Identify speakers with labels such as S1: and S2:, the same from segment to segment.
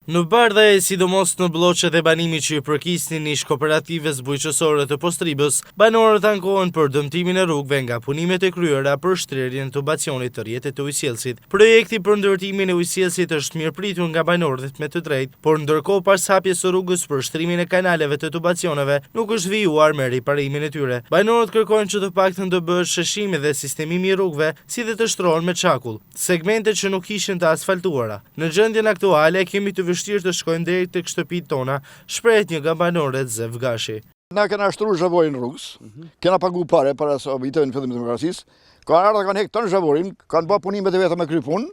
S1: Në Bardhë, sidomos në bloqet e banimit që i përkisnin ish kooperatives bujqësore të Postribës, banorët ankohen për dëmtimin e rrugëve nga punimet e kryera për shtrirjen e tubacionit të rrjetit të ujësjellësit. Projekti për ndërtimin e ujësjellësit është mirëpritur nga banorët me të drejtë, por ndërkohë pas hapjes së rrugës për shtrimin e kanaleve të tubacioneve, nuk është vijuar me riparimin e tyre. Banorët kërkojnë që të paktën të bëhet sheshimi dhe sistemimi i rrugëve, si dhe të shtrohen me çakull segmentet që nuk ishin të asfaltuara. Në gjendjen aktuale kemi të vështirë të shkojmë deri tek shtëpitë tona, shprehet një nga banorët Zev Gashi.
S2: Na kena shtruar zhavorin rrugës, kena pagu pare para sa viteve në fillim të demokracisë, kanë hek ton zhavorin, kanë bë punimet e vetëm me kry punë.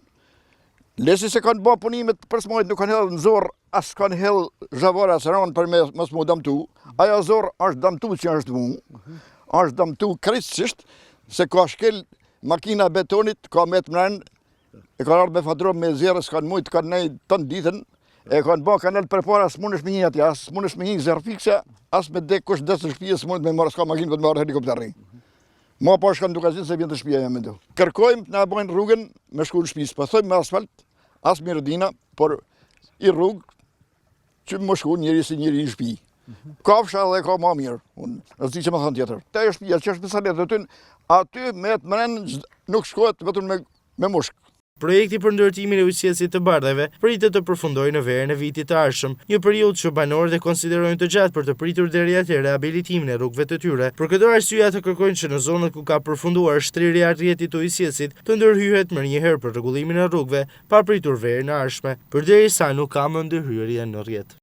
S2: Lesi se kanë bë punimet për smojt nuk kanë hell në zorr, as kanë hell zhavora se ron për mos mu dëmtu. Ajo zorr është dëmtu që është mu. Është dëmtu krejtësisht se ka shkel makina betonit, ka me të mran, e kanë ardhur me fadrom me zerë, s'kan mujt kanë nej ton ditën. E kanë bë kanal përpara, s'mundesh me një atje, s'mundesh me një zerë fikse, as me dek kush des në shtëpi, s'mund me marrë s'ka makinë për të marrë helikopteri. Ma po shkon duke qenë se vjen të shtëpia jam do. Kërkojmë të na bëjnë rrugën me shku në shtëpi, po thojmë me asfalt, as me rëdina, por i rrugë që më shku njëri si njëri në shtëpi. Kafsha dhe ka më mirë, unë s'di që më thënë tjetër. Te është shtëpia, që është pesalet dhe aty me të mren nuk shkohet vetëm me mushk.
S1: Projekti për ndërtimin e ujësjellësit të Bardhëve pritet të përfundojë në verën e vitit të ardhshëm, një periudhë që banorët e konsiderojnë të gjatë për të pritur deri atëherë rehabilitimin e rrugëve të tyre. Për këtë arsye ata kërkojnë që në zonat ku ka përfunduar shtrirja e rrjetit të ujësjellësit të ndërhyhet më njëherë për rregullimin e rrugëve, pa pritur verën e ardhshme, përderisa nuk ka më ndërhyrje në rrjet.